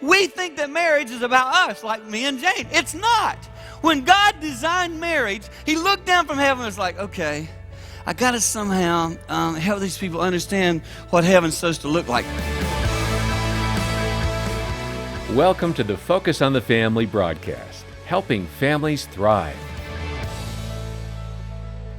We think that marriage is about us, like me and Jane. It's not. When God designed marriage, He looked down from heaven and was like, okay, I got to somehow help these people understand what heaven's supposed to look like. Welcome to the Focus on the Family broadcast, helping families thrive.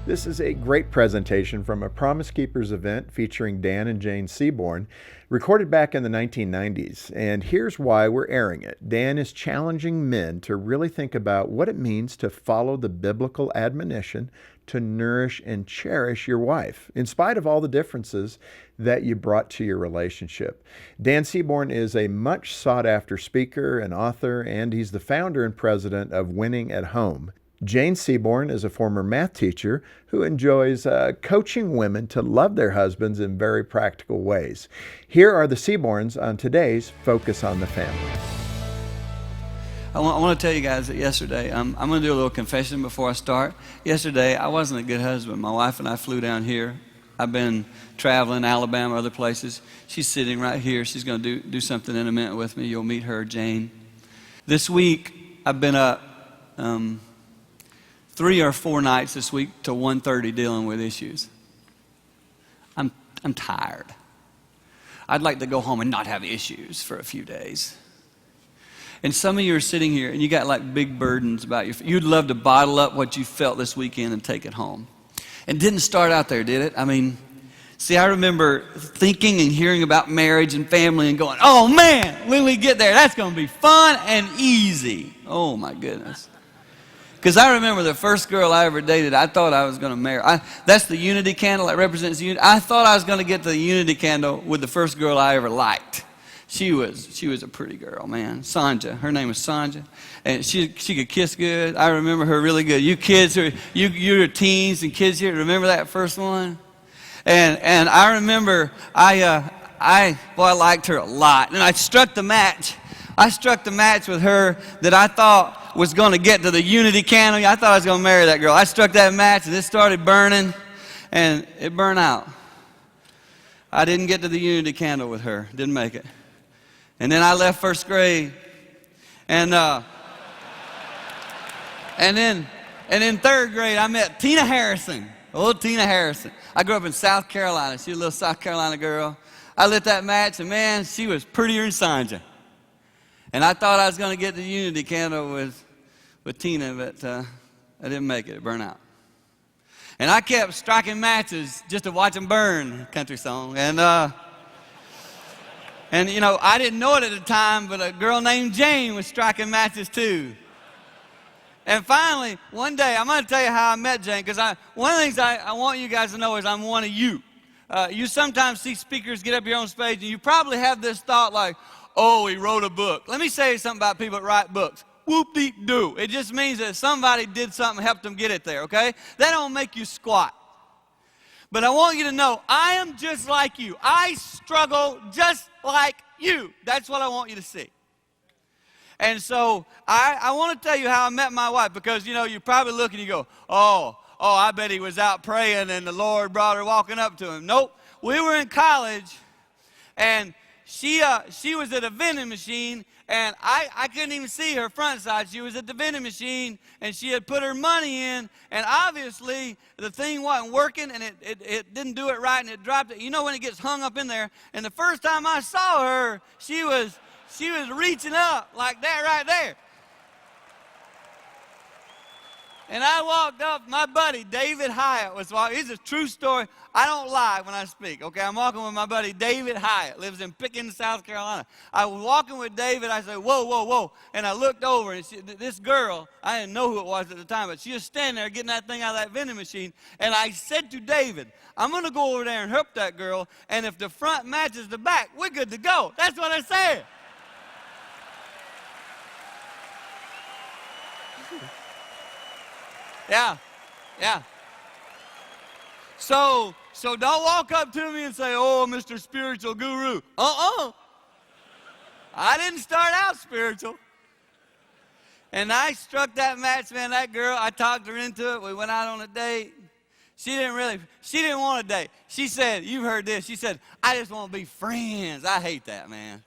This is a great presentation from a Promise Keepers event featuring Dan and Jane Seaborn, recorded back in the 1990s. And here's why we're airing it. Dan is challenging men to really think about what it means to follow the biblical admonition to nourish and cherish your wife, in spite of all the differences that you brought to your relationship. Dan Seaborn is a much sought-after speaker and author, and he's the founder and president of Winning at Home. Jane Seaborn is a former math teacher who enjoys coaching women to love their husbands in very practical ways. Here are the Seaborns on today's Focus on the Family. I want to tell you guys that yesterday, I'm going to do a little confession before I start. Yesterday, I wasn't a good husband. My wife and I flew down here. I've been traveling, Alabama, other places. She's sitting right here. She's going to do something in a minute with me. You'll meet her, Jane. This week, I've been up 3 or 4 nights this week till 1:30 dealing with issues. I'm tired. I'd like to go home and not have issues for a few days. And some of you are sitting here and you got like big burdens about you. You'd love to bottle up what you felt this weekend and take it home. And didn't start out there, did it? I mean, see, I remember thinking and hearing about marriage and family and going, oh man, when we get there, that's going to be fun and easy. Oh my goodness. Because I remember the first girl I ever dated, I thought I was going to marry. That's the unity candle that represents unity. I thought I was going to get the unity candle with the first girl I ever liked. She was a pretty girl, man. Sanja. Her name was Sanja. And she could kiss good. I remember her really good. You kids, you're teens and kids here, remember that first one? And I remember I liked her a lot. And I struck the match. I struck the match with her that I thought was going to get to the unity candle. I thought I was going to marry that girl. I struck that match and it started burning and it burned out. I didn't get to the unity candle with her. Didn't make it. And then I left first grade. And then third grade I met Tina Harrison. Old Tina Harrison. I grew up in South Carolina. She was a little South Carolina girl. I lit that match and man, she was prettier than Sanja. And I thought I was going to get the unity candle with Tina, but I didn't make it. It burned out. And I kept striking matches just to watch them burn, country song. And you know, I didn't know it at the time, but a girl named Jane was striking matches too. And finally, one day, I'm going to tell you how I met Jane, because one of the things I want you guys to know is I'm one of you. You sometimes see speakers get up here on stage, and you probably have this thought like, oh, he wrote a book. Let me say something about people that write books. Whoop-de-doo. It just means that somebody did something and helped them get it there, okay? That don't make you squat. But I want you to know, I am just like you. I struggle just like you. That's what I want you to see. And so I want to tell you how I met my wife, because, you know, you probably look and you go, oh, I bet he was out praying and the Lord brought her walking up to him. Nope. We were in college, and she was at a vending machine, and I couldn't even see her front side. She was at the vending machine, and she had put her money in, and obviously the thing wasn't working, and it didn't do it right, and it dropped it. You know when it gets hung up in there? And the first time I saw her, she was reaching up like that right there. And I walked up, my buddy David Hyatt was walking. It's a true story. I don't lie when I speak, okay? I'm walking with my buddy David Hyatt, lives in Pickens, South Carolina. I was walking with David. I said, whoa, whoa, whoa. And I looked over, and this girl, I didn't know who it was at the time, but she was standing there getting that thing out of that vending machine. And I said to David, I'm going to go over there and help that girl, and if the front matches the back, we're good to go. That's what I said. Yeah. So don't walk up to me and say, oh, Mr. Spiritual Guru. I didn't start out spiritual. And I struck that match, man. That girl, I talked her into it. We went out on a date. She didn't want a date. She said, you've heard this. She said, I just want to be friends. I hate that, man.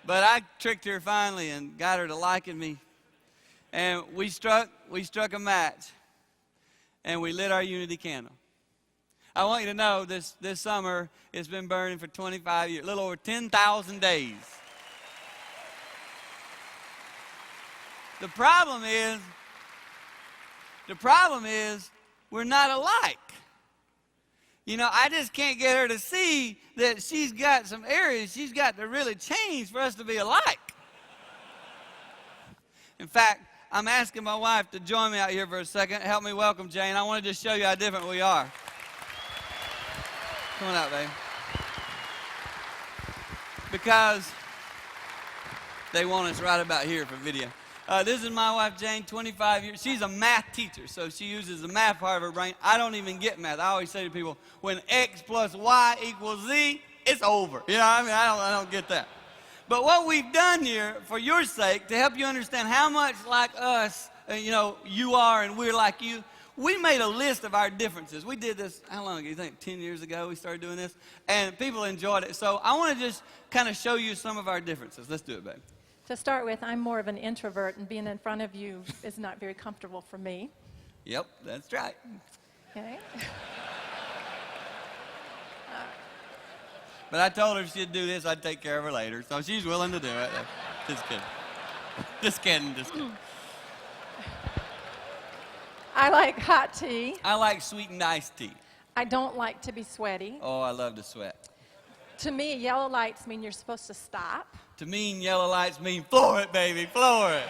But I tricked her finally and got her to liking me. And we struck a match. And we lit our unity candle. I want you to know this summer it's been burning for 25 years, a little over 10,000 days. The problem is we're not alike. You know, I just can't get her to see that she's got some areas she's got to really change for us to be alike. In fact, I'm asking my wife to join me out here for a second. Help me welcome Jane. I want to just show you how different we are. Come on out, babe. Because they want us right about here for video. This is my wife, Jane, 25 years. She's a math teacher, so she uses the math part of her brain. I don't even get math. I always say to people, when X plus Y equals Z, it's over. You know what I mean? I don't get that. But what we've done here, for your sake, to help you understand how much like us, you are and we're like you, we made a list of our differences. We did this, how long ago? You think 10 years ago we started doing this? And people enjoyed it. So I want to just kind of show you some of our differences. Let's do it, babe. To start with, I'm more of an introvert, and being in front of you is not very comfortable for me. Yep, that's right. Okay. But I told her if she'd do this, I'd take care of her later. So she's willing to do it. Just kidding. Just kidding, just kidding. I like hot tea. I like sweetened iced tea. I don't like to be sweaty. Oh, I love to sweat. To me, yellow lights mean you're supposed to stop. To me, yellow lights mean floor it, baby, floor it.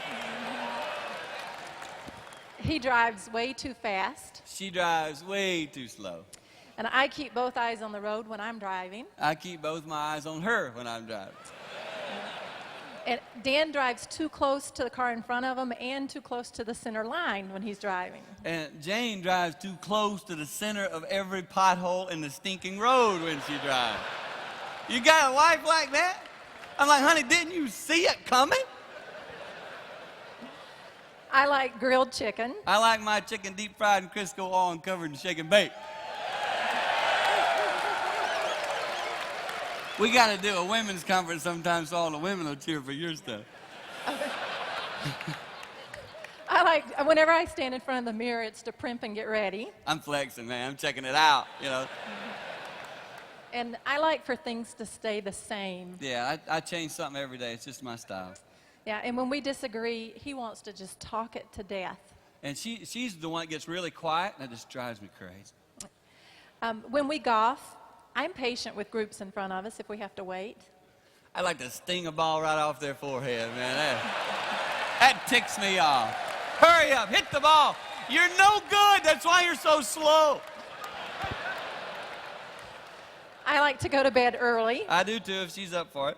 He drives way too fast. She drives way too slow. And I keep both eyes on the road when I'm driving. I keep both my eyes on her when I'm driving. And Dan drives too close to the car in front of him and too close to the center line when he's driving. And Jane drives too close to the center of every pothole in the stinking road when she drives. You got a wife like that? I'm like, honey, didn't you see it coming? I like grilled chicken. I like my chicken deep fried in Crisco oil and covered in shake and bake. We got to do a women's conference sometime so all the women will cheer for your stuff. I like, whenever I stand in front of the mirror, it's to primp and get ready. I'm flexing, man. I'm checking it out, you know. And I like for things to stay the same. Yeah, I change something every day. It's just my style. Yeah, and when we disagree, he wants to just talk it to death. And she's the one that gets really quiet, and that just drives me crazy. When we golf, I'm patient with groups in front of us if we have to wait. I like to sting a ball right off their forehead, man. That ticks me off. Hurry up, hit the ball. You're no good. That's why you're so slow. I like to go to bed early. I do too if she's up for it.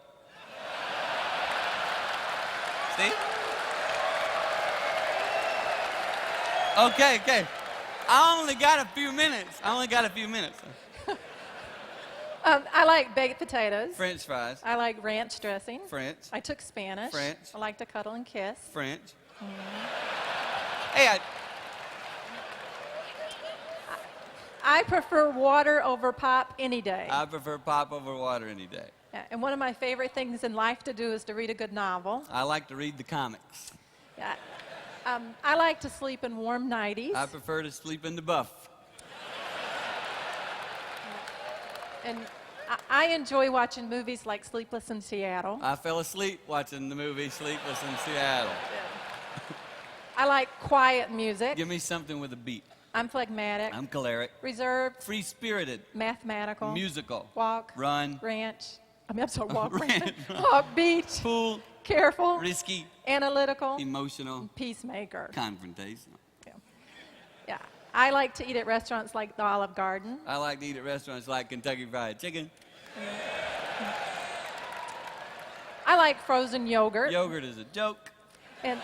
See? Okay. I only got a few minutes. I like baked potatoes. French fries. I like ranch dressing. French. I took Spanish. French. I like to cuddle and kiss. French. Hey, I prefer water over pop any day. I prefer pop over water any day. Yeah, and one of my favorite things in life to do is to read a good novel. I like to read the comics. Yeah. I like to sleep in warm nighties. I prefer to sleep in the buff. And I enjoy watching movies like Sleepless in Seattle. I fell asleep watching the movie Sleepless in Seattle. I like quiet music. Give me something with a beat. I'm phlegmatic. I'm choleric. Reserved. Free-spirited. Mathematical. Musical. Walk. Run. Ranch. I'm sorry, walk. Rant. Walk. Beat. Pool. Careful. Risky. Analytical. Emotional. Peacemaker. Confrontational. Yeah. I like to eat at restaurants like the Olive Garden. I like to eat at restaurants like Kentucky Fried Chicken. I like frozen yogurt. Yogurt is a joke. And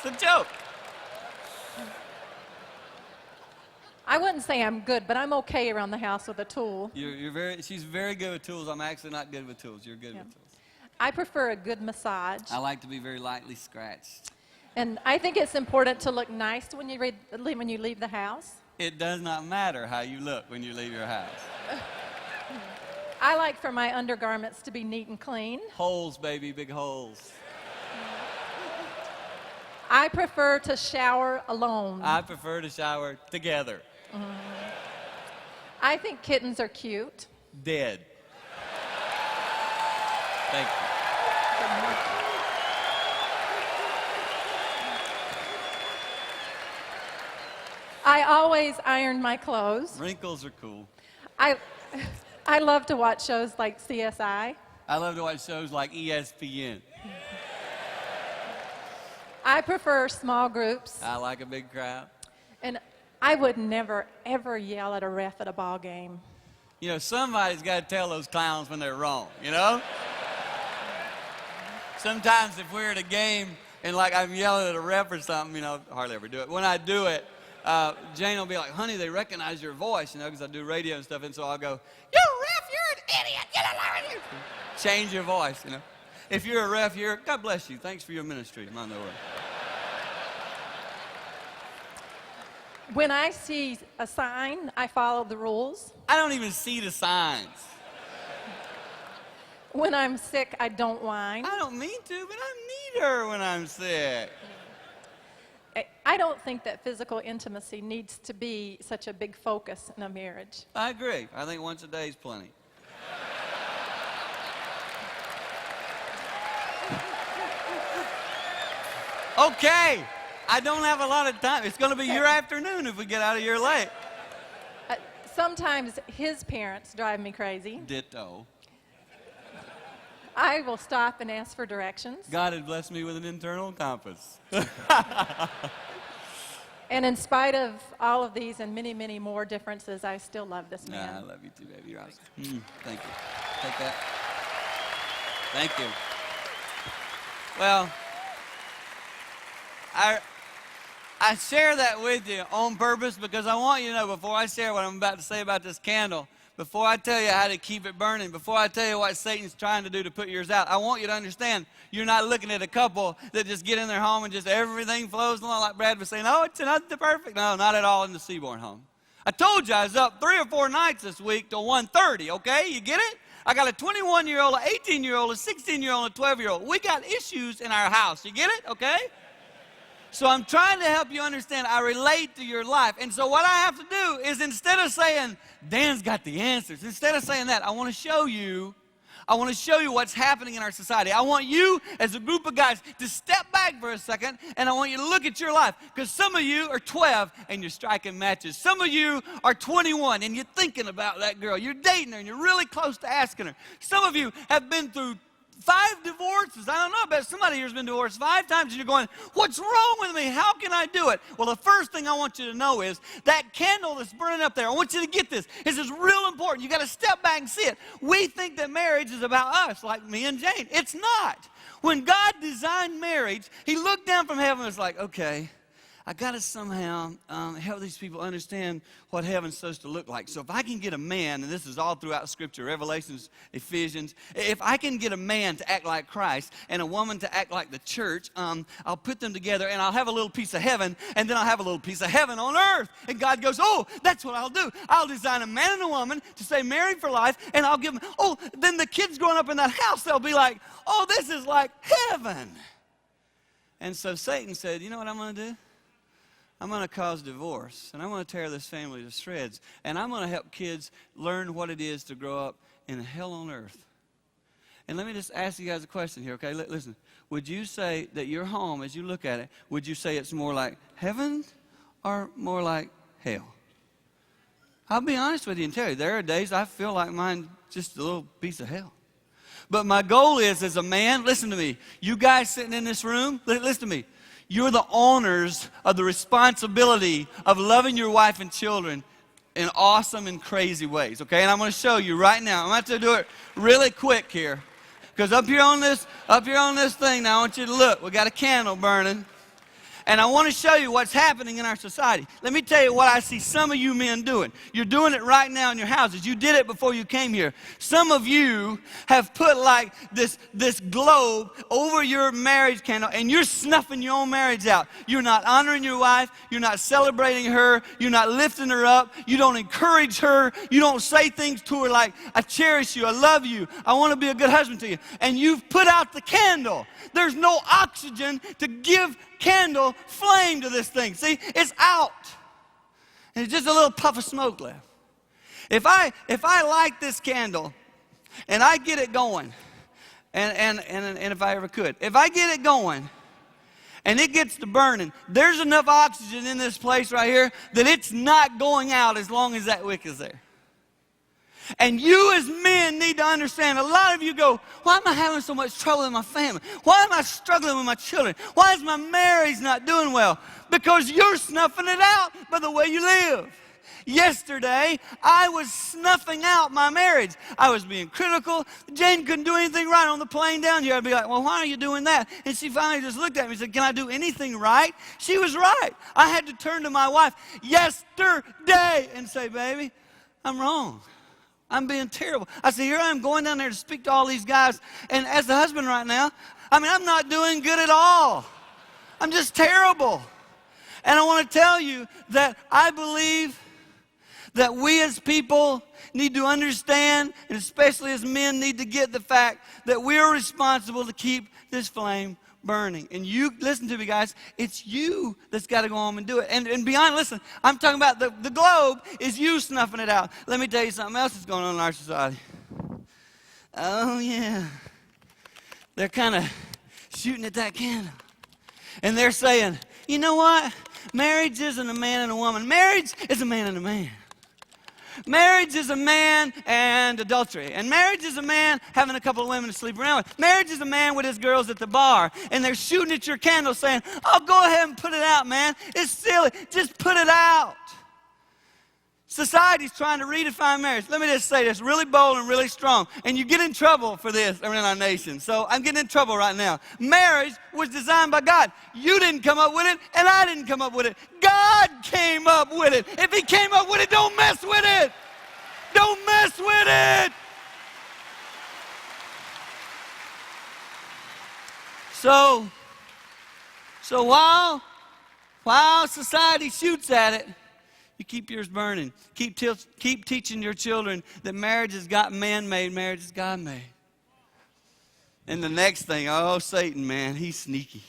It's a joke. I wouldn't say I'm good, but I'm okay around the house with a tool. She's very good with tools. I'm actually not good with tools. You're good with tools. I prefer a good massage. I like to be very lightly scratched. And I think it's important to look nice when you leave the house. It does not matter how you look when you leave your house. I like for my undergarments to be neat and clean. Holes, baby, big holes. I prefer to shower alone. I prefer to shower together. I think kittens are cute. Dead. Thank you. I always iron my clothes. Wrinkles are cool. I love to watch shows like CSI. I love to watch shows like ESPN. I prefer small groups. I like a big crowd. And I would never, ever yell at a ref at a ball game. You know, somebody's got to tell those clowns when they're wrong, you know? Sometimes if we're at a game and like I'm yelling at a ref or something, you know, hardly ever do it. When I do it, Jane will be like, honey, they recognize your voice, you know, because I do radio and stuff. And so I'll go, you ref, you're an idiot. Change your voice, you know. If you're a ref, God bless you. Thanks for your ministry. I'm on the word. When I see a sign, I follow the rules. I don't even see the signs. When I'm sick, I don't whine. I don't mean to, but I'm neater when I'm sick. I don't think that physical intimacy needs to be such a big focus in a marriage. I agree. I think once a day is plenty. Okay, I don't have a lot of time. It's going to be your afternoon if we get out of here late. Sometimes his parents drive me crazy. Ditto. I will stop and ask for directions. God had blessed me with an internal compass. And in spite of all of these and many, many more differences, I still love this man. I love you too, baby. You're awesome. Thank you. Take that. Thank you. Well, I share that with you on purpose because I want you to know before I share what I'm about to say about this candle, before I tell you how to keep it burning, before I tell you what Satan's trying to do to put yours out, I want you to understand you're not looking at a couple that just get in their home and just everything flows along like Brad was saying, oh, it's not the perfect. No, not at all in the Seaborn home. I told you I was up 3 or 4 nights this week till 1:30, okay? You get it? I got a 21-year-old, an 18-year-old, a 16-year-old, and a 12-year-old. We got issues in our house. You get it? Okay? So I'm trying to help you understand I relate to your life. And so what I have to do is instead of saying, Dan's got the answers, instead of saying that, I want to show you what's happening in our society. I want you as a group of guys to step back for a second, and I want you to look at your life. Because some of you are 12 and you're striking matches. Some of you are 21 and you're thinking about that girl. You're dating her and you're really close to asking her. Some of you have been through 5 divorces. I don't know, but somebody here's been divorced 5 times and you're going, what's wrong with me? How can I do it? Well, the first thing I want you to know is that candle that's burning up there, I want you to get this. This is real important. You got to step back and see it. We think that marriage is about us, like me and Jane. It's not. When God designed marriage, he looked down from heaven and was like, okay, I got to somehow help these people understand what heaven's supposed to look like. So if I can get a man, and this is all throughout Scripture, Revelations, Ephesians, if I can get a man to act like Christ and a woman to act like the church, I'll put them together and I'll have a little piece of heaven, and then I'll have a little piece of heaven on earth. And God goes, oh, that's what I'll do. I'll design a man and a woman to stay married for life, and I'll give them, oh, then the kids growing up in that house, they'll be like, oh, this is like heaven. And so Satan said, you know what I'm going to do? I'm going to cause divorce, and I'm going to tear this family to shreds, and I'm going to help kids learn what it is to grow up in hell on earth. And let me just ask you guys a question here, okay? Listen, would you say that your home, as you look at it, would you say it's more like heaven or more like hell? I'll be honest with you and tell you, there are days I feel like mine's just a little piece of hell. But my goal is, as a man, listen to me, you guys sitting in this room, listen to me. You're the owners of the responsibility of loving your wife and children in awesome and crazy ways, okay? And I'm going to show you right now. I'm going to have to do it really quick here. Because up here on this thing now, I want you to look. We got a candle burning. And I want to show you what's happening in our society. Let me tell you what I see some of you men doing. You're doing it right now in your houses. You did it before you came here. Some of you have put like this globe over your marriage candle, and you're snuffing your own marriage out. You're not honoring your wife. You're not celebrating her. You're not lifting her up. You don't encourage her. You don't say things to her like, I cherish you. I love you. I want to be a good husband to you. And you've put out the candle. There's no oxygen to give candle flame to this thing. See, it's out. And it's just a little puff of smoke left. If I light this candle and I get it going, and if I ever could, if I get it going and it gets to burning, there's enough oxygen in this place right here that it's not going out as long as that wick is there. And you as men need to understand, a lot of you go, why am I having so much trouble in my family? Why am I struggling with my children? Why is my marriage not doing well? Because you're snuffing it out by the way you live. Yesterday, I was snuffing out my marriage. I was being critical. Jane couldn't do anything right on the plane down here. I'd be like, well, why are you doing that? And she finally just looked at me and said, can I do anything right? She was right. I had to turn to my wife yesterday and say, baby, I'm wrong. I'm being terrible. I said, here I am going down there to speak to all these guys. And as the husband right now, I'm not doing good at all. I'm just terrible. And I want to tell you that I believe that we as people need to understand, and especially as men need to get the fact that we're responsible to keep this flame burning. And you, listen to me guys, it's you that's got to go home and do it. And beyond, listen, I'm talking about the globe is you snuffing it out. Let me tell you something else that's going on in our society. Oh yeah, they're kind of shooting at that candle. And they're saying, you know what? Marriage isn't a man and a woman. Marriage is a man and a man. Marriage is a man and adultery. And marriage is a man having a couple of women to sleep around with. Marriage is a man with his girls at the bar. And they're shooting at your candle saying, oh, go ahead and put it out, man. It's silly. Just put it out. Society's trying to redefine marriage. Let me just say this really bold and really strong. And you get in trouble for this in our nation. So I'm getting in trouble right now. Marriage was designed by God. You didn't come up with it, and I didn't come up with it. God came up with it. If he came up with it, don't mess with it. Don't mess with it. So while society shoots at it, you keep yours burning. Keep teaching your children that marriage is not man-made, marriage is God-made. And the next thing, oh, Satan, man, he's sneaky.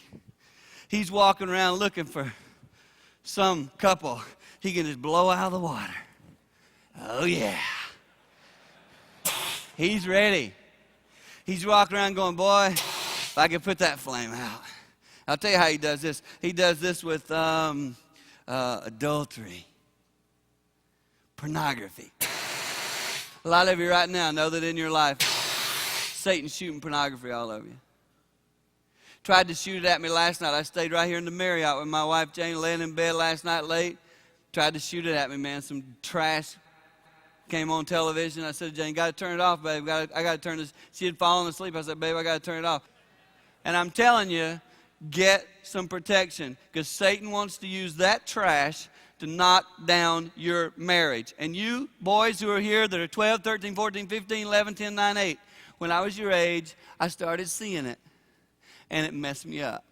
He's walking around looking for some couple he can just blow out of the water. Oh, yeah. He's ready. He's walking around going, boy, if I could put that flame out. I'll tell you how he does this. He does this with adultery. Pornography. A lot of you right now know that in your life, Satan's shooting pornography all over you. Tried to shoot it at me last night. I stayed right here in the Marriott with my wife Jane, laying in bed last night late. Tried to shoot it at me, man. Some trash came on television. I said, Jane, got to turn it off, babe. I got to turn this. She had fallen asleep. I said, babe, I got to turn it off. And I'm telling you, get some protection, because Satan wants to use that trash to knock down your marriage. And you boys who are here that are 12, 13, 14, 15, 11, 10, 9, 8, when I was your age, I started seeing it, and it messed me up.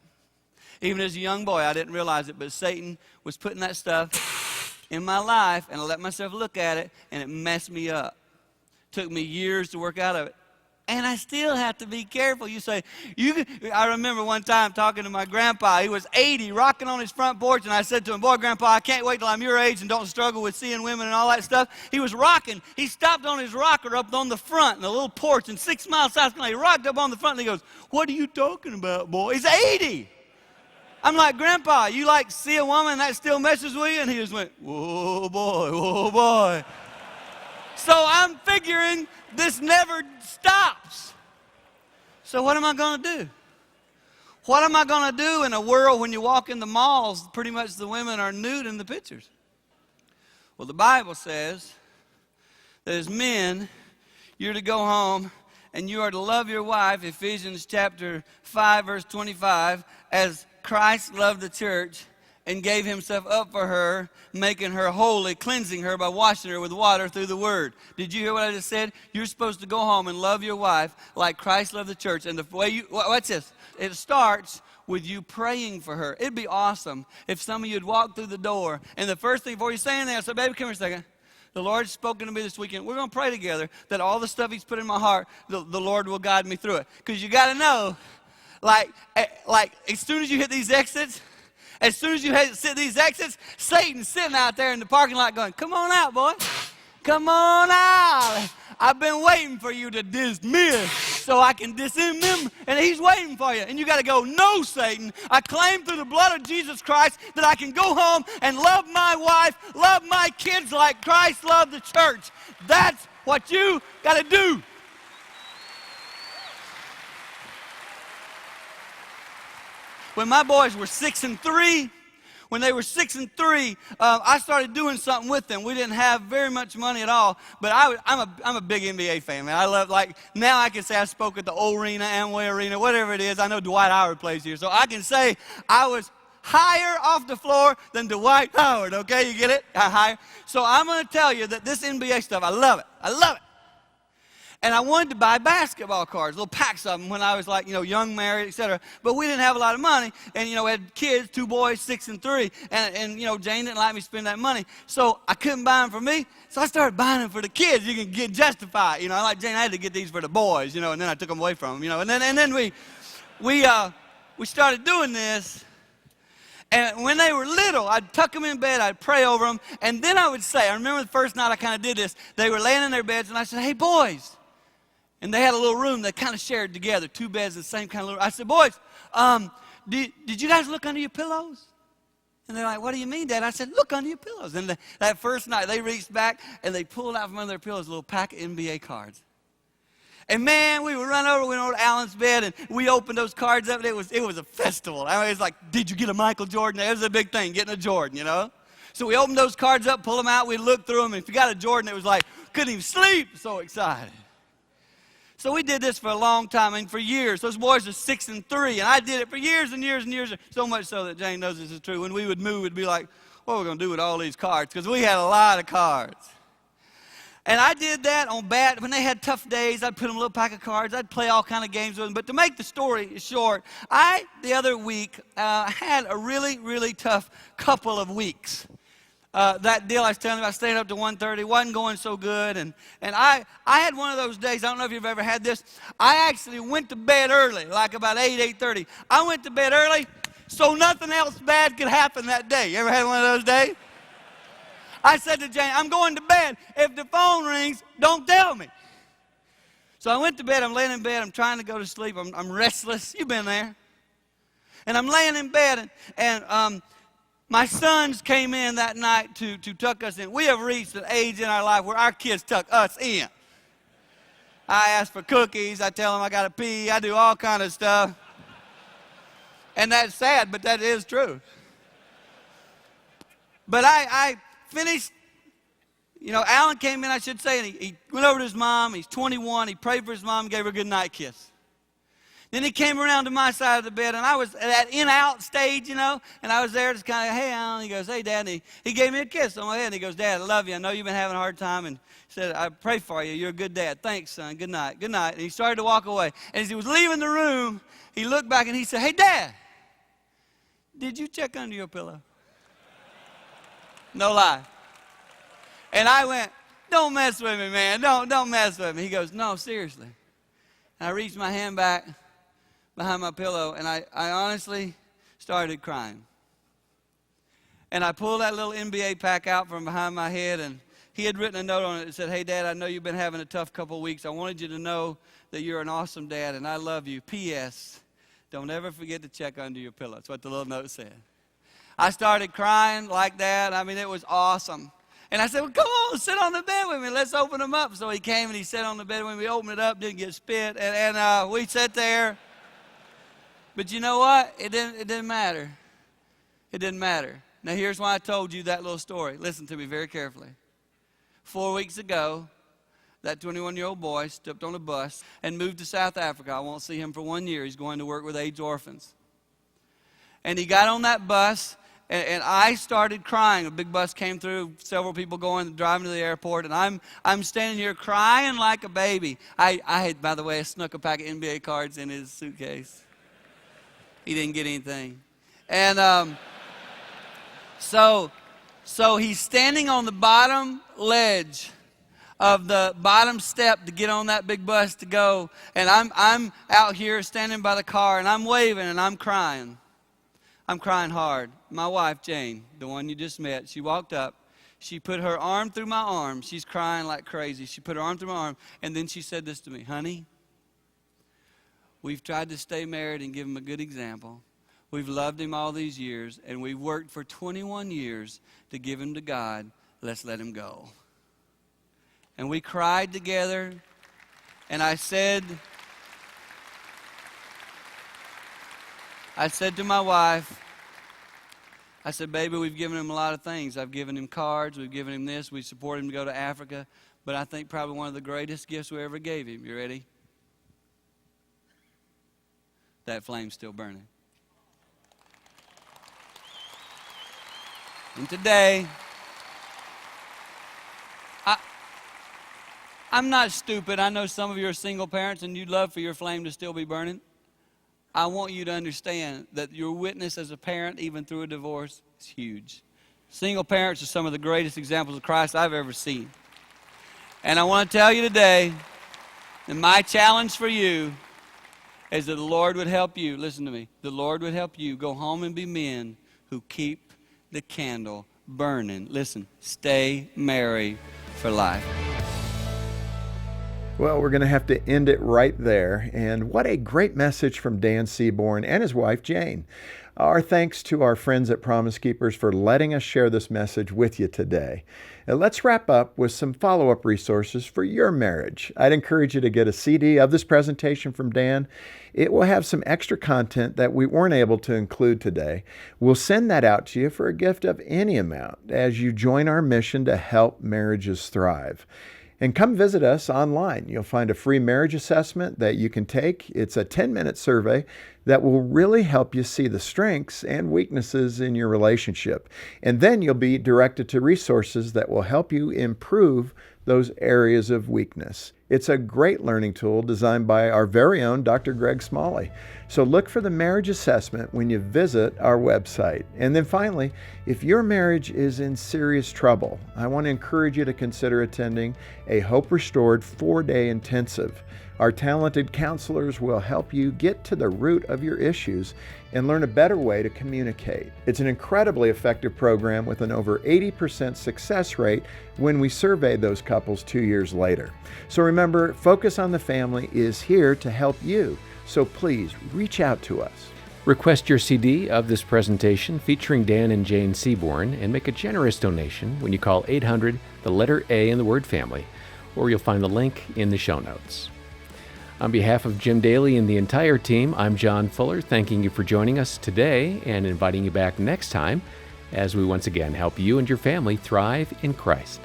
Even as a young boy, I didn't realize it, but Satan was putting that stuff in my life, and I let myself look at it, and it messed me up. Took me years to work out of it. And I still have to be careful. You say, I remember one time talking to my grandpa. He was 80, rocking on his front porch, and I said to him, boy, Grandpa, I can't wait till I'm your age and don't struggle with seeing women and all that stuff. He was rocking. He stopped on his rocker up on the front in a little porch in 6 Mile, South Carolina. He rocked up on the front, and he goes, what are you talking about, boy? He's 80. I'm like, Grandpa, you like see a woman that still messes with you? And he just went, whoa, boy, whoa, boy. So I'm figuring this never stops. So what am I going to do? What am I going to do in a world when you walk in the malls, pretty much the women are nude in the pictures? Well, the Bible says that as men, you're to go home and you are to love your wife, Ephesians chapter 5, verse 25, as Christ loved the church and gave himself up for her, making her holy, cleansing her by washing her with water through the word. Did you hear what I just said? You're supposed to go home and love your wife like Christ loved the church. And the way you, watch this, it starts with you praying for her. It'd be awesome if some of you would walk through the door, and the first thing before you say anything, I say, baby, come here a second. The Lord's spoken to me this weekend. We're going to pray together that all the stuff he's put in my heart, the Lord will guide me through it. Because you got to know, like as soon as you hit these exits, Satan's sitting out there in the parking lot going, come on out, boy. Come on out. I've been waiting for you to dismiss so I can dismember. And he's waiting for you. And you got to go, no, Satan. I claim through the blood of Jesus Christ that I can go home and love my wife, love my kids like Christ loved the church. That's what you got to do. When my boys were 6 and 3, I started doing something with them. We didn't have very much money at all, but I'm a big NBA fan, man. I love, like, now I can say I spoke at the O-Arena, Amway Arena, whatever it is. I know Dwight Howard plays here, so I can say I was higher off the floor than Dwight Howard, okay? You get it? Higher. So I'm going to tell you that this NBA stuff, I love it. I love it. And I wanted to buy basketball cards, little packs of them when I was like, young, married, etc. But we didn't have a lot of money. And, we had kids, 2 boys, 6 and 3. And Jane didn't like me spend that money. So I couldn't buy them for me. So I started buying them for the kids. You can get justified. Like Jane, I had to get these for the boys, and then I took them away from them, And then we started doing this. And when they were little, I'd tuck them in bed, I'd pray over them. And then I would say, I remember the first night I kind of did this. They were laying in their beds, and I said, hey, boys. And they had a little room they kind of shared together, 2 beds in the same kind of little room. I said, boys, did you guys look under your pillows? And they're like, what do you mean, Dad? I said, look under your pillows. And that first night, they reached back, and they pulled out from under their pillows a little pack of NBA cards. And, man, we would run over, we went over to Alan's bed, and we opened those cards up, and it was a festival. I mean, it was like, did you get a Michael Jordan? It was a big thing, getting a Jordan, So we opened those cards up, pull them out, we looked through them, and if you got a Jordan, it was like, couldn't even sleep, so excited. So we did this for a long time, for years. Those boys are 6 and 3, and I did it for years and years and years, so much so that Jane knows this is true. When we would move, we'd be like, what are we going to do with all these cards? Because we had a lot of cards. And I did that on when they had tough days, I'd put them in a little pack of cards. I'd play all kind of games with them. But to make the story short, the other week, had a really, really tough couple of weeks. That deal I was telling you about, staying up to 1:30, wasn't going so good. And I had one of those days, I don't know if you've ever had this. I actually went to bed early, like about 8:30. I went to bed early so nothing else bad could happen that day. You ever had one of those days? I said to Jane, I'm going to bed. If the phone rings, don't tell me. So I went to bed. I'm laying in bed. I'm trying to go to sleep. I'm restless. You've been there. And I'm laying in bed, and my sons came in that night to tuck us in. We have reached an age in our life where our kids tuck us in. I ask for cookies. I tell them I got to pee. I do all kind of stuff. And that's sad, but that is true. But I finished, Alan came in, I should say, and he went over to his mom. He's 21. He prayed for his mom, gave her a good night kiss. Then he came around to my side of the bed, and I was at that in-out stage, and I was there just kind of, hey, Alan. He goes, hey, Dad. And he gave me a kiss on my head, and he goes, Dad, I love you. I know you've been having a hard time, and he said, I pray for you. You're a good dad. Thanks, son. Good night. Good night. And he started to walk away. And as he was leaving the room, he looked back, and he said, hey, Dad, did you check under your pillow? No lie. And I went, don't mess with me, man. Don't mess with me. He goes, no, seriously. And I reached my hand back behind my pillow, and I honestly started crying. And I pulled that little NBA pack out from behind my head, and he had written a note on it that said, hey, Dad, I know you've been having a tough couple of weeks. I wanted you to know that you're an awesome dad, and I love you. P.S., don't ever forget to check under your pillow. That's what the little note said. I started crying like that. I mean, it was awesome. And I said, well, come on, sit on the bed with me. Let's open them up. So he came and he sat on the bed when we opened it up, didn't get spit. And we sat there. But you know what? It didn't matter. It didn't matter. Now, here's why I told you that little story. Listen to me very carefully. 4 weeks ago, that 21-year-old boy stepped on a bus and moved to South Africa. I won't see him for 1 year. He's going to work with AIDS orphans. And he got on that bus, and I started crying. A big bus came through, several people driving to the airport, and I'm standing here crying like a baby. I had, by the way, snuck a pack of NBA cards in his suitcase. He didn't get anything. And so he's standing on the bottom ledge of the bottom step to get on that big bus to go, and I'm out here standing by the car, and I'm waving, and I'm crying. I'm crying hard. My wife, Jane, the one you just met, she walked up. She put her arm through my arm. She's crying like crazy. She put her arm through my arm, and then she said this to me, honey, we've tried to stay married and give him a good example. We've loved him all these years, and we've worked for 21 years to give him to God. Let's let him go. And we cried together, and I said to my wife, I said, baby, we've given him a lot of things. I've given him cards. We've given him this. We support him to go to Africa. But I think probably one of the greatest gifts we ever gave him. You ready? That flame's still burning. And today, I'm not stupid. I know some of you are single parents and you'd love for your flame to still be burning. I want you to understand that your witness as a parent, even through a divorce, is huge. Single parents are some of the greatest examples of Christ I've ever seen. And I want to tell you today that my challenge for you is that the Lord would help you. Listen to me. The Lord would help you go home and be men who keep the candle burning. Listen, stay married for life. Well, we're going to have to end it right there. And what a great message from Dan Seaborn and his wife, Jane. Our thanks to our friends at Promise Keepers for letting us share this message with you today. Now, let's wrap up with some follow-up resources for your marriage. I'd encourage you to get a CD of this presentation from Dan. It will have some extra content that we weren't able to include today. We'll send that out to you for a gift of any amount as you join our mission to help marriages thrive. And come visit us online. You'll find a free marriage assessment that you can take. It's a 10-minute survey that will really help you see the strengths and weaknesses in your relationship. And then you'll be directed to resources that will help you improve those areas of weakness. It's a great learning tool designed by our very own Dr. Greg Smalley. So look for the marriage assessment when you visit our website. And then finally, if your marriage is in serious trouble, I want to encourage you to consider attending a Hope Restored 4-day intensive. Our talented counselors will help you get to the root of your issues and learn a better way to communicate. It's an incredibly effective program with an over 80% success rate when we survey those couples 2 years later. So remember, Focus on the Family is here to help you. So please reach out to us. Request your CD of this presentation featuring Dan and Jane Seaborn and make a generous donation when you call 800, the letter A in the word family, or you'll find the link in the show notes. On behalf of Jim Daly and the entire team, I'm John Fuller, thanking you for joining us today and inviting you back next time as we once again help you and your family thrive in Christ.